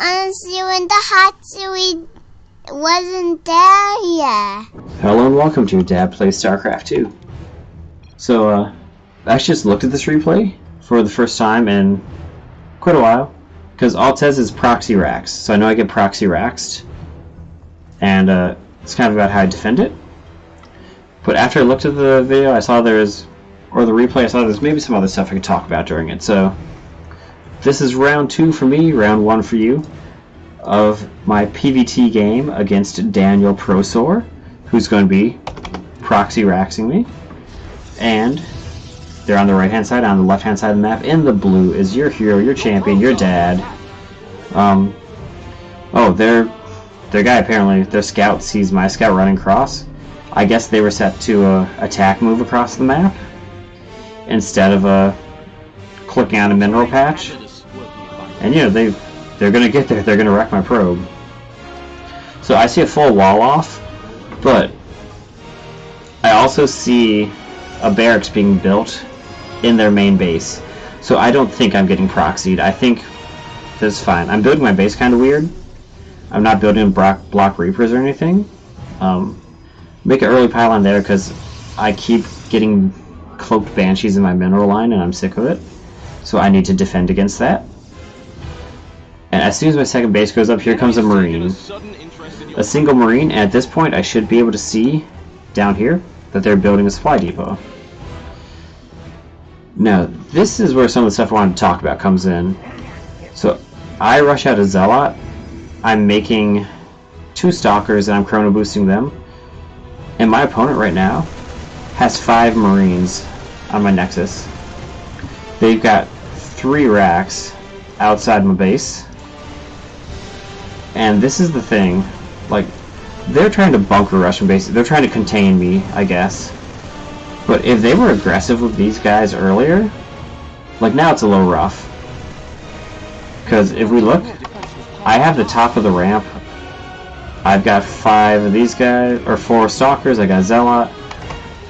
See when the hot seaweed wasn't there yet. Hello and welcome to Dad Plays StarCraft 2. So, I actually just looked at this replay for the first time in quite a while, because all it says is proxy racks, so I know I get proxy raxed, and it's kind of about how I defend it. But after I looked at the video, I saw there's, or the replay, I saw there's maybe some other stuff I could talk about during it. So, this is round 2 for me, round 1 for you, of my PvT game against Daniel Prosor, who's going to be proxy raxing me. And they're on the right hand side. On the left hand side of the map in the blue is your hero, your champion, your dad. Oh, their guy apparently, their scout sees my scout running across. I guess they were set to attack move across the map instead of clicking on a mineral patch. And you know, they're gonna get there. They're gonna wreck my probe. So I see a full wall off, but I also see a barracks being built in their main base. So I don't think I'm getting proxied. I think this is fine. I'm building my base kind of weird. I'm not building block Reapers or anything. Make an early pylon there because I keep getting cloaked Banshees in my mineral line and I'm sick of it. So I need to defend against that. And as soon as my second base goes up, here comes a Marine. A single Marine, and at this point I should be able to see down here that they're building a supply depot. Now, this is where some of the stuff I wanted to talk about comes in. So, I rush out a Zealot. I'm making 2 Stalkers and I'm chrono boosting them. And my opponent right now has 5 Marines on my Nexus. They've got 3 racks outside my base. And this is the thing, like, they're trying to bunker rush me, basically. They're trying to contain me, I guess. But if they were aggressive with these guys earlier, like, now it's a little rough. Because if we look, I have the top of the ramp. I've got 5 of these guys, or 4 Stalkers, I got Zealot.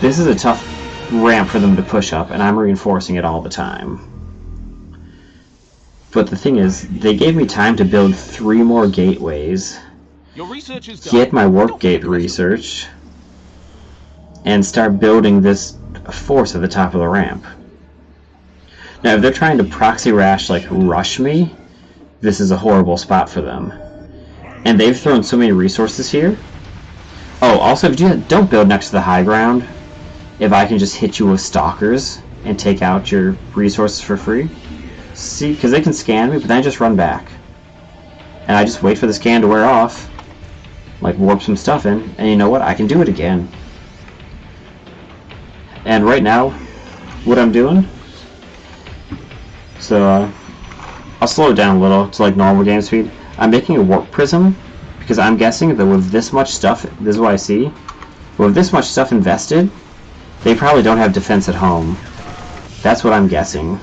This is a tough ramp for them to push up, and I'm reinforcing it all the time. But the thing is, they gave me time to build 3 more gateways, get my warp gate research, and start building this force at the top of the ramp. Now, if they're trying to proxy rash, like, rush me, this is a horrible spot for them. And they've thrown so many resources here. Oh, also, if you don't build next to the high ground, if I can just hit you with Stalkers and take out your resources for free. See, because they can scan me, but then I just run back. And I just wait for the scan to wear off. Like, warp some stuff in, and you know what? I can do it again. And right now, what I'm doing... So, I'll slow it down a little to, like, normal game speed. I'm making a warp prism, because I'm guessing that with this much stuff, this is what I see, with this much stuff invested, they probably don't have defense at home. That's what I'm guessing.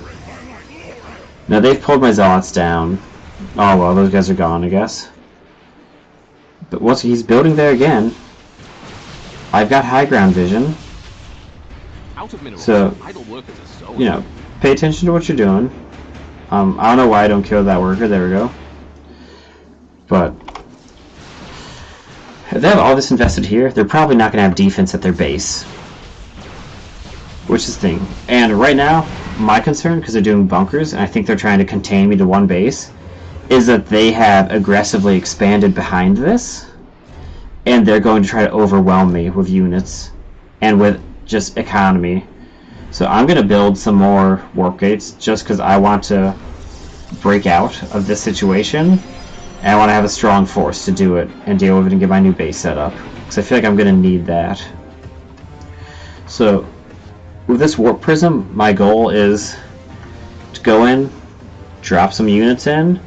Now they've pulled my Zealots down. Oh well, those guys are gone, I guess. But once he's building there again, I've got high ground vision. So, you know, pay attention to what you're doing. I don't know why I don't kill that worker. There we go. But if they have all this invested here, they're probably not going to have defense at their base. Which is the thing. And right now, my concern, because they're doing bunkers, and I think they're trying to contain me to one base, is that they have aggressively expanded behind this, and they're going to try to overwhelm me with units, and with just economy. So I'm going to build some more warp gates, just because I want to break out of this situation, and I want to have a strong force to do it, and deal with it and get my new base set up, because I feel like I'm going to need that. So, with this warp prism, my goal is to go in, drop some units in,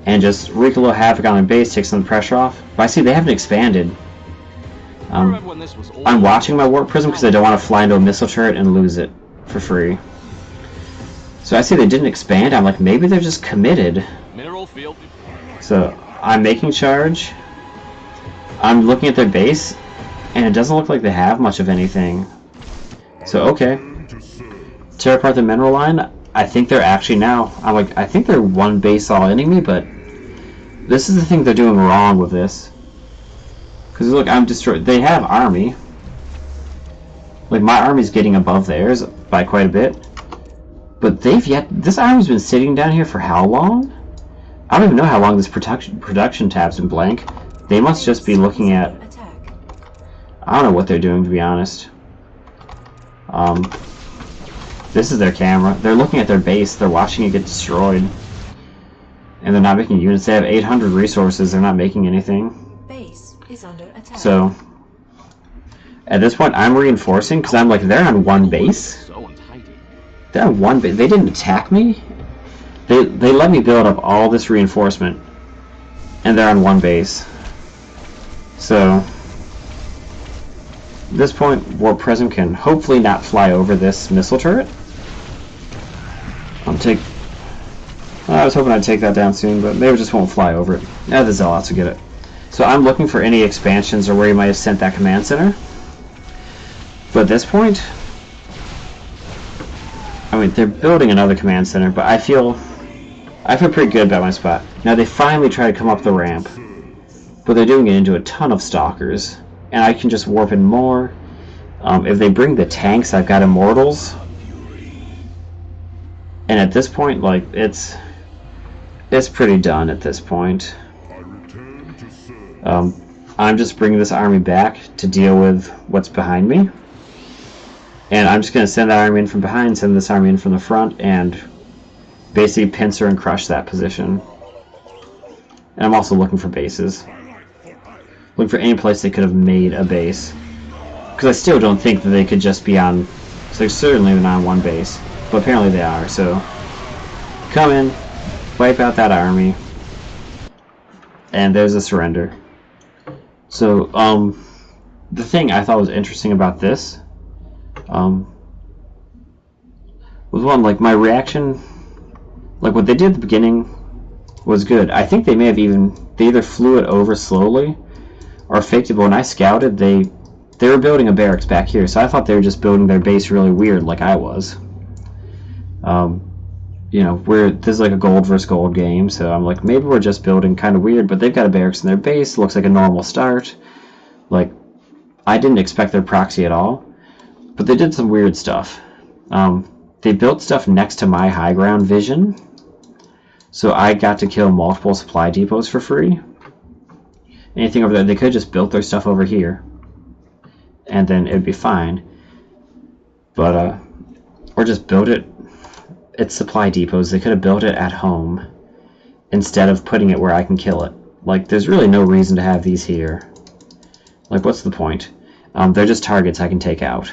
and just wreak a little havoc on my base, take some of the pressure off. But I see they haven't expanded. I'm watching my warp prism because I don't want to fly into a missile turret and lose it for free. So I see they didn't expand. I'm like, maybe they're just committed. So I'm making charge. I'm looking at their base, and it doesn't look like they have much of anything. So, okay. Tear apart the mineral line. I think they're actually now, I'm like, I think they're one base all ending me, but This is the thing they're doing wrong with this. Because look, I'm destroyed. They have army. Like, my army's getting above theirs by quite a bit. But this army's been sitting down here for how long? I don't even know how long this production tab's been blank. They must just be looking at... I don't know what they're doing, to be honest. This is their camera. They're looking at their base. They're watching it get destroyed. And they're not making units. They have 800 resources. They're not making anything. Base is under attack. So, at this point, I'm reinforcing because I'm like, they're on one base. They're on one base. They didn't attack me. They let me build up all this reinforcement, and they're on one base. So, at this point, War Prism can hopefully not fly over this missile turret. I was hoping I'd take that down soon, but maybe it just won't fly over it. Now the Zealots will get it. So I'm looking for any expansions or where you might have sent that command center. But at this point, I mean, they're building another command center, but I feel pretty good about my spot. Now they finally try to come up the ramp, but they're doing it into a ton of stalkers, and I can just warp in more. If they bring the tanks, I've got immortals, and at this point, like, it's pretty done at this point. I'm just bringing this army back to deal with what's behind me. And I'm just going to send that army in from behind, send this army in from the front, and basically pincer and crush that position. And I'm also looking for bases. Looking for any place they could have made a base. Because I still don't think that they could just be on... So they're certainly not on one base. But apparently they are, so... Come in, wipe out that army. And there's a surrender. So, the thing I thought was interesting about this... was one, like, my reaction, like, what they did at the beginning was good. I think they may have they either flew it over slowly or faked it, but when I scouted, they were building a barracks back here, so I thought they were just building their base really weird, like I was. You know, this is like a gold versus gold game, so I'm like, maybe we're just building kind of weird, but they've got a barracks in their base, looks like a normal start. Like, I didn't expect their proxy at all. But they did some weird stuff. They built stuff next to my high ground vision, so I got to kill multiple supply depots for free. Anything over there, they could have just built their stuff over here, and then it'd be fine. But or just build it. It's supply depots. They could have built it at home instead of putting it where I can kill it. Like, there's really no reason to have these here. Like, what's the point? They're just targets I can take out.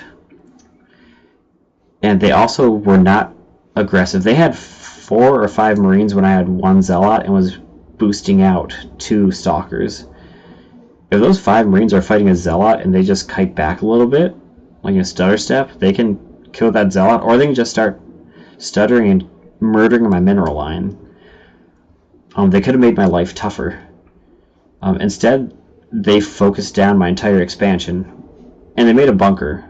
And they also were not aggressive. They had 4 or 5 Marines when I had 1 Zealot and was boosting out 2 Stalkers. If those 5 Marines are fighting a Zealot and they just kite back a little bit, like a stutter step, they can kill that Zealot, or they can just start stuttering and murdering my mineral line. They could have made my life tougher. Instead, they focused down my entire expansion, and they made a bunker,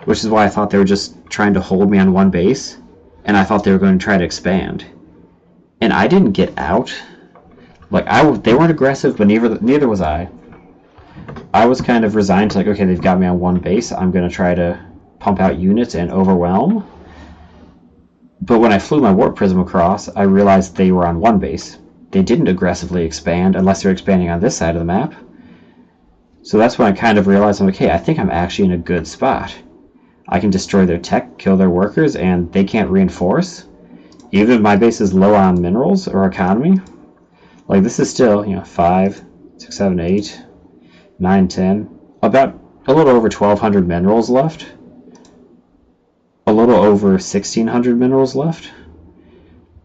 which is why I thought they were just trying to hold me on one base, and I thought they were going to try to expand. And I didn't get out. Like, they weren't aggressive, but neither was I. I was kind of resigned to, like, okay, they've got me on one base, I'm going to try to pump out units and overwhelm. But when I flew my warp prism across, I realized they were on one base. They didn't aggressively expand unless they're expanding on this side of the map. So that's when I kind of realized, I'm like, hey, I think I'm actually in a good spot. I can destroy their tech, kill their workers, and they can't reinforce. Even if my base is low on minerals or economy. Like, this is still, 5, 6, 7, 8, 9, 10. About a little over 1,200 minerals left. A little over 1,600 minerals left.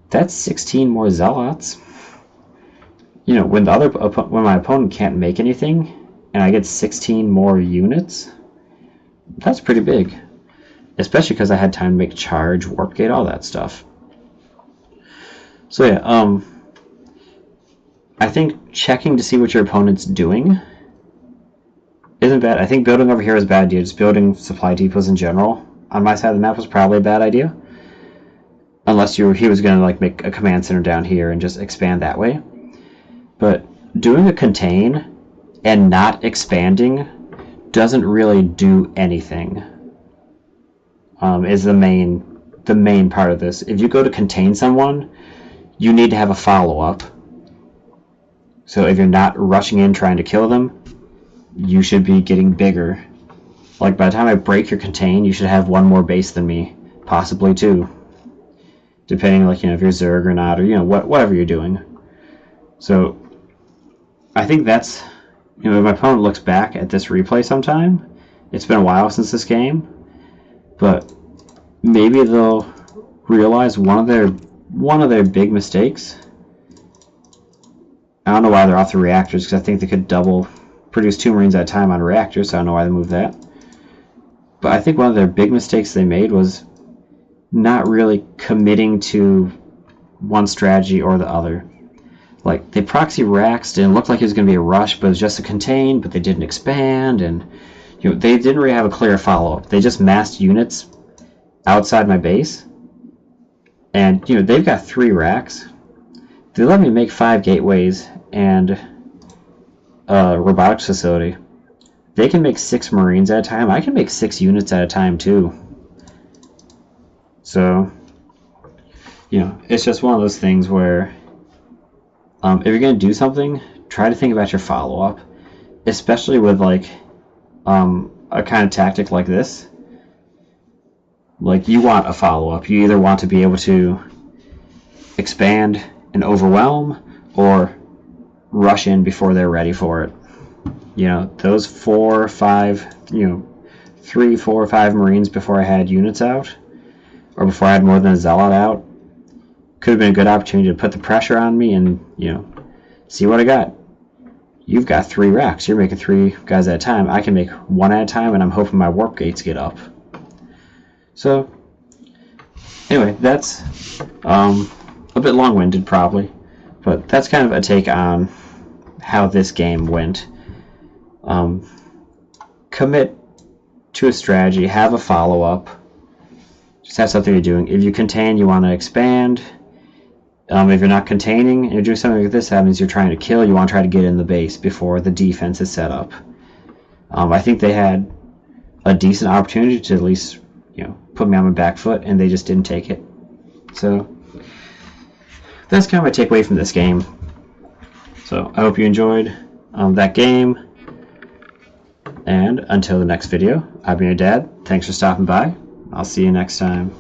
That's 16 more Zealots. When my opponent can't make anything, and I get 16 more units, that's pretty big. Especially because I had time to make charge, warp gate, all that stuff. So yeah, I think checking to see what your opponent's doing isn't bad. I think building over here is a bad idea. Just building supply depots in general on my side of the map was probably a bad idea. Unless he was going to, like, make a command center down here and just expand that way. But doing a contain and not expanding doesn't really do anything. Is the main part of this. If you go to contain someone, you need to have a follow-up. So if you're not rushing in trying to kill them, you should be getting bigger. Like by the time I break your contain, you should have one more base than me, possibly two, depending, like, if you're Zerg or not, or whatever you're doing. So I think that's, if my opponent looks back at this replay sometime, it's been a while since this game, but maybe they'll realize one of their big mistakes. I don't know why they're off the reactors, because I think they could produce 2 Marines at a time on reactors, so I don't know why they moved that. But I think one of their big mistakes they made was not really committing to one strategy or the other. Like, they proxy raxed, and it looked like it was going to be a rush, but it was just a contain, but they didn't expand, and they didn't really have a clear follow-up. They just massed units outside my base, and they've got 3 racks. They let me make 5 gateways and a robotics facility. They can make 6 Marines at a time. I can make 6 units at a time too. So, it's just one of those things where if you're going to do something, try to think about your follow-up, especially with like a kind of tactic like this. Like, you want a follow-up. You either want to be able to expand and overwhelm, or rush in before they're ready for it. Those 4 or 5, 3, 4 or 5 Marines before I had units out, or before I had more than a Zealot out, could have been a good opportunity to put the pressure on me and, see what I got. You've got 3 racks. You're making 3 guys at a time. I can make 1 at a time, and I'm hoping my warp gates get up. So, anyway, that's a bit long-winded probably, but that's kind of a take on how this game went. Commit to a strategy, have a follow-up, just have something you're doing. If you contain, you want to expand. If you're not containing and you're doing something like this, that means you're trying to kill. You want to try to get in the base before the defense is set up. I think they had a decent opportunity to at least put me on my back foot, and they just didn't take it. So that's kind of my takeaway from this game. So I hope you enjoyed that game, and until the next video, I've been your dad. Thanks for stopping by. I'll see you next time.